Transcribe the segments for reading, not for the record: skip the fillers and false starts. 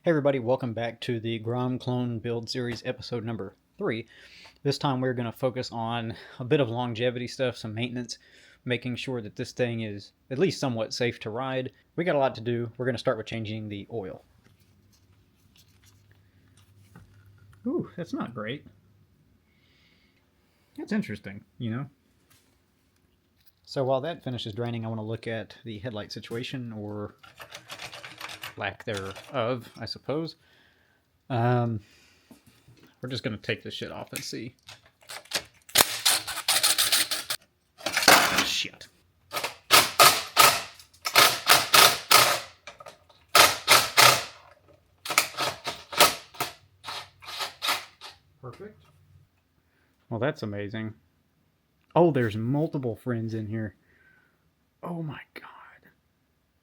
Hey everybody, welcome back to the Grom Clone Build Series episode number 3. This time we're going to focus on a bit of longevity stuff, some maintenance, making sure that this thing is at least somewhat safe to ride. We got a lot to do. We're going to start with changing the oil. Ooh, that's not great. That's interesting, you know? So while that finishes draining, I want to look at the headlight situation, or lack thereof, I suppose. We're just going to take this shit off and see. Shit. Perfect. Well, that's amazing. Oh, there's multiple friends in here. Oh my god.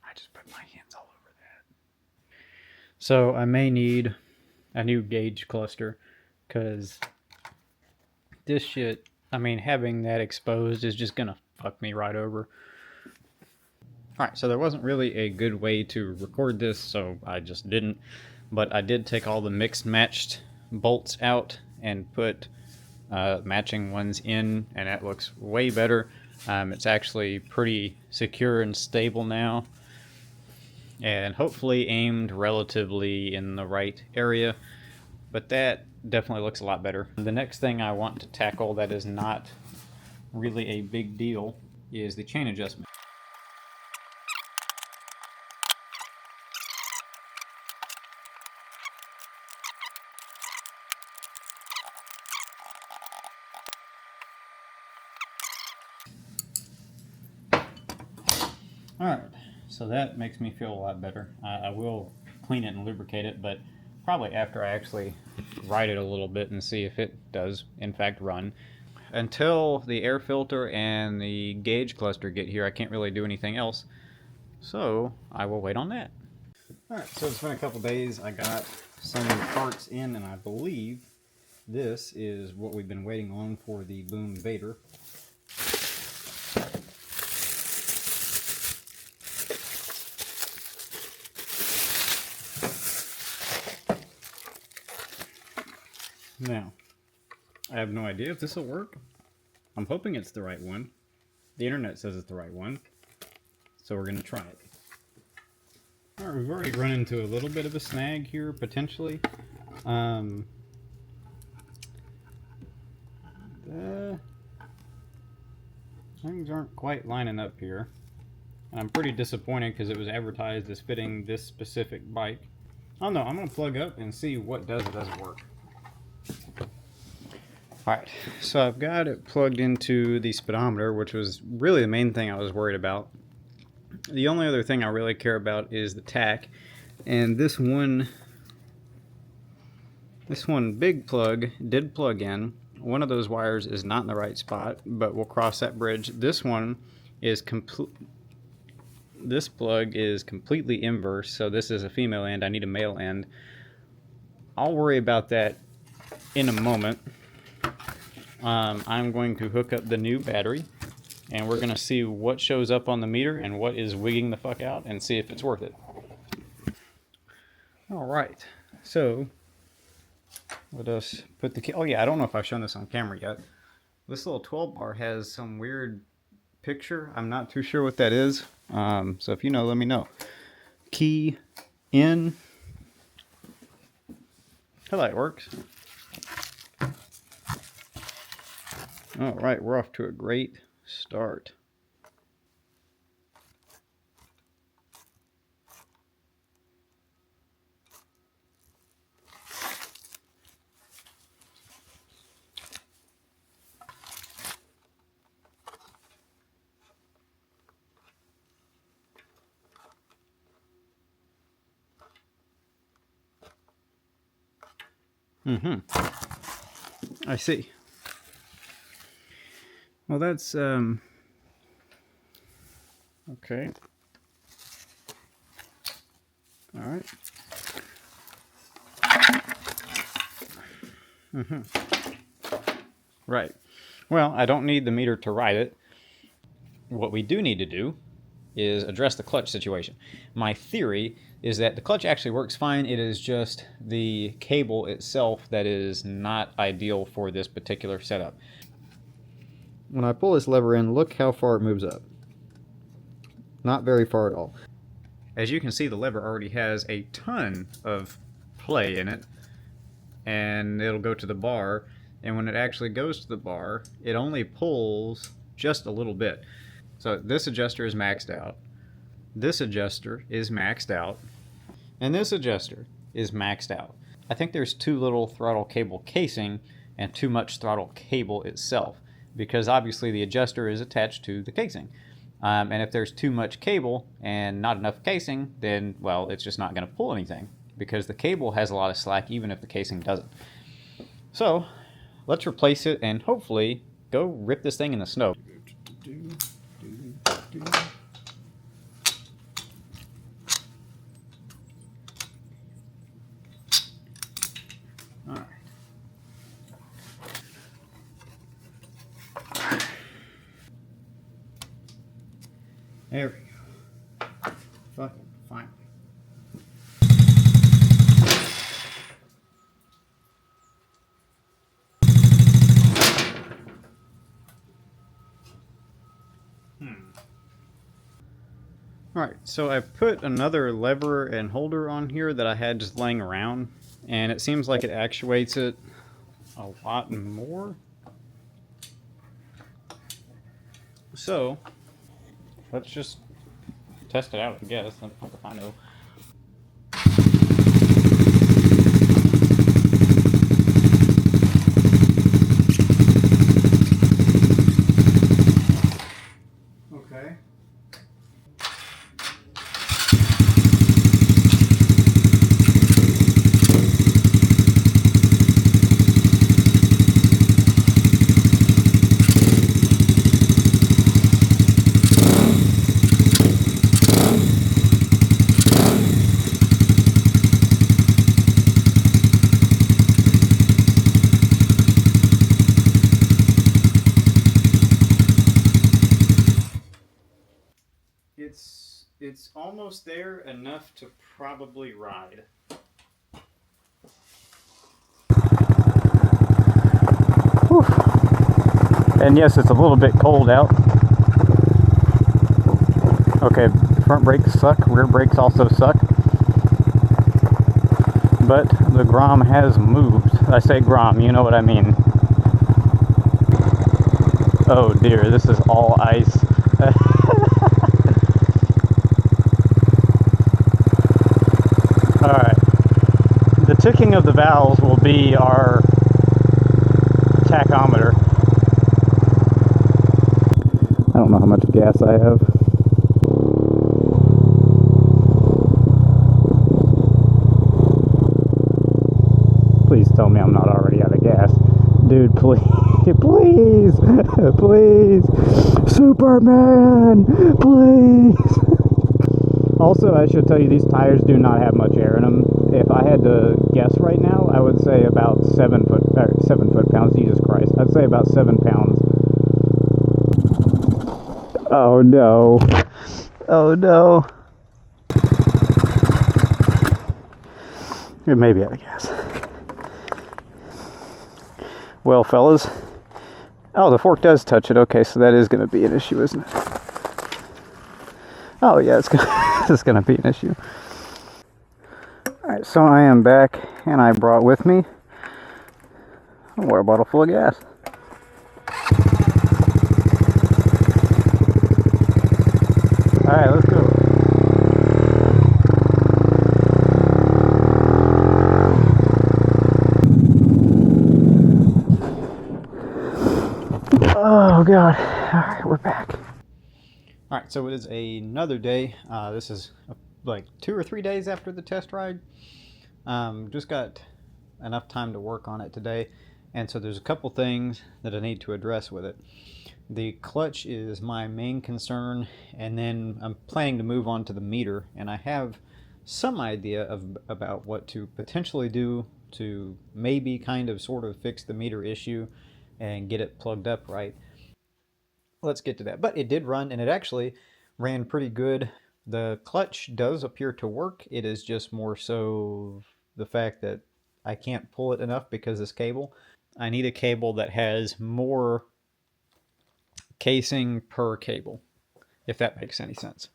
I just put my hands all over that. So I may need a new gauge cluster, because this shit, I mean, having that exposed is just gonna fuck me right over. Alright, so there wasn't really a good way to record this, so I just didn't. But I did take all the mixed matched bolts out and put matching ones in, and that looks way better. It's actually pretty secure and stable now, and hopefully aimed relatively in the right area, but that definitely looks a lot better. The next thing I want to tackle that is not really a big deal is the chain adjustment. Alright, so that makes me feel a lot better. I will clean it and lubricate it, but probably after I actually ride it a little bit and see if it does in fact run. Until the air filter and the gauge cluster get here, I can't really do anything else, so I will wait on that. Alright, so it's been a couple days. I got some parts in, and I believe this is what we've been waiting on for the boom Vader. Now, I have no idea if this will work. I'm hoping it's the right one. The internet says it's the right one, so we're going to try it. Alright, we've already run into a little bit of a snag here, potentially. Things aren't quite lining up here. And I'm pretty disappointed because it was advertised as fitting this specific bike. Oh no, I'm going to plug up and see what does or doesn't work. Alright, so I've got it plugged into the speedometer, which was really the main thing I was worried about. The only other thing I really care about is the tach, and this one big plug did plug in. One of those wires is not in the right spot, but we'll cross that bridge. This one is this plug is completely inverse, so this is a female end. I need a male end. I'll worry about that in a moment. I'm going to hook up the new battery, and we're going to see what shows up on the meter and what is wigging the fuck out, and see if it's worth it. Alright, so let us put the... Oh yeah, I don't know if I've shown this on camera yet. This little 12 bar has some weird picture. I'm not too sure what that is. So if you know, let me know. Key in. Headlight works. Alright, we're off to a great start. I see. Well, that's okay. All right. Right. Well, I don't need the meter to ride it. What we do need to do is address the clutch situation. My theory is that the clutch actually works fine. It is just the cable itself that is not ideal for this particular setup. When I pull this lever in, look how far it moves up. Not very far at all. As you can see, the lever already has a ton of play in it, and it'll go to the bar, and when it actually goes to the bar, it only pulls just a little bit. So this adjuster is maxed out, this adjuster is maxed out, and this adjuster is maxed out. I think there's too little throttle cable casing and too much throttle cable itself, because obviously the adjuster is attached to the casing. And if there's too much cable and not enough casing, then, well, it's just not going to pull anything, because the cable has a lot of slack even if the casing doesn't. So let's replace it and hopefully go rip this thing in the snow. All right. There we go. Fucking finally. Alright, so I put another lever and holder on here that I had just laying around, and it seems like it actuates it a lot more. So let's just test it out, I guess. I know. Okay. It's almost there, enough to probably ride. Whew. And yes, it's a little bit cold out. Okay, front brakes suck, rear brakes also suck. But the Grom has moved. I say Grom, you know what I mean. Oh dear, this is all ice. Alright, the ticking of the valves will be our tachometer. I don't know how much gas I have. Please tell me I'm not already out of gas. Dude, please, please, please, Superman, please. Also, I should tell you, these tires do not have much air in them. If I had to guess right now, I would say about 7 foot-pounds. Jesus Christ. I'd say about 7 pounds. Oh, no. Oh, no. It may be out of gas. Well, fellas. Oh, the fork does touch it. Okay, so that is going to be an issue, isn't it? Oh, yeah, it's going to be an issue. Alright, so I am back, and I brought with me a water bottle full of gas. Alright, let's go. Oh, God. Alright, we're back. Alright, so it is another day. This is like 2 or 3 days after the test ride. Just got enough time to work on it today, and so there's a couple things that I need to address with it. The clutch is my main concern, and then I'm planning to move on to the meter, and I have some idea about what to potentially do to maybe kind of sort of fix the meter issue and get it plugged up right. Let's get to that. But it did run, and it actually ran pretty good. The clutch does appear to work. It is just more so the fact that I can't pull it enough because this cable. I need a cable that has more casing per cable, if that makes any sense.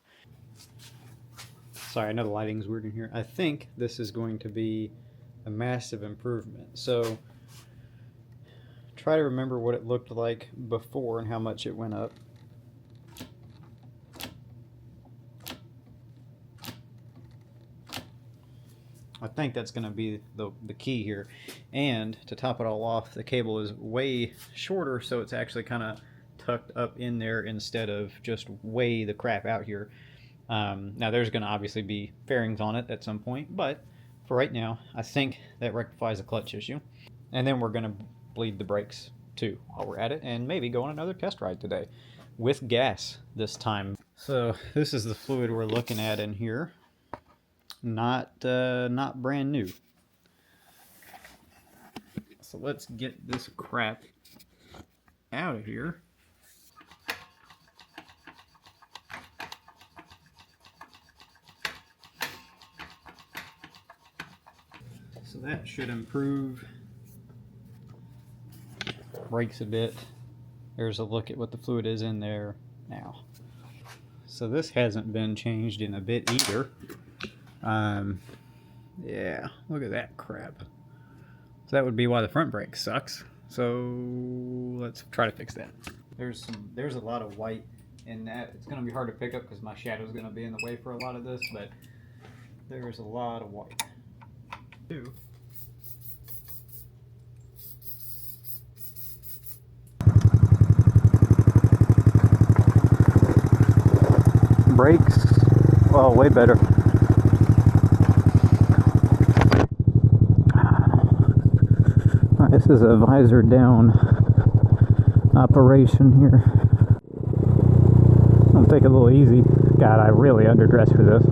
Sorry, I know the lighting's weird in here. I think this is going to be a massive improvement. So try to remember what it looked like before and how much it went up. I think that's going to be the key here. And to top it all off, the cable is way shorter, so it's actually kind of tucked up in there instead of just way the crap out here. Now there's going to obviously be fairings on it at some point, but for right now, I think that rectifies the clutch issue. And then we're going to bleed the brakes too while we're at it, and maybe go on another test ride today with gas this time. So this is the fluid we're looking at in here. Not brand new. So let's get this crap out of here. So that should improve brakes a bit. There's a look at what the fluid is in there now. So this hasn't been changed in a bit either. Yeah, look at that crap. So that would be why the front brake sucks. So let's try to fix that. There's a lot of white in that. It's going to be hard to pick up because my shadow is going to be in the way for a lot of this, but there's a lot of white. Brakes, well, way better. This is a visor down operation here. I'll take it a little easy. God, I really underdressed for this.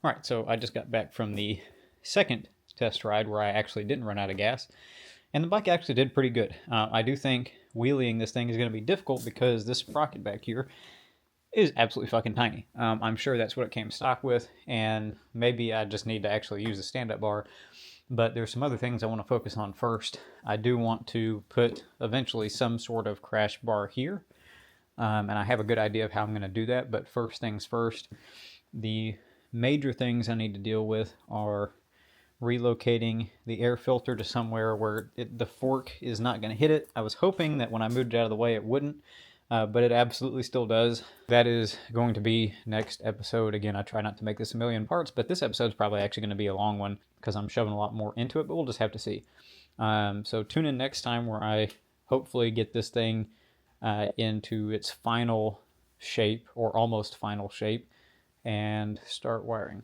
Alright, so I just got back from the second test ride where I actually didn't run out of gas. And the bike actually did pretty good. I do think wheeling this thing is going to be difficult because this sprocket back here is absolutely fucking tiny. I'm sure that's what it came stock with, and maybe I just need to actually use the stand-up bar. But there's some other things I want to focus on first. I do want to put eventually some sort of crash bar here, and I have a good idea of how I'm going to do that. But first things first, the major things I need to deal with are relocating the air filter to somewhere where the fork is not going to hit it. I was hoping that when I moved it out of the way it wouldn't, but it absolutely still does. That is going to be next episode. Again, I try not to make this a million parts, but this episode is probably actually going to be a long one because I'm shoving a lot more into it, but we'll just have to see. So tune in next time where I hopefully get this thing into its final shape or almost final shape and start wiring.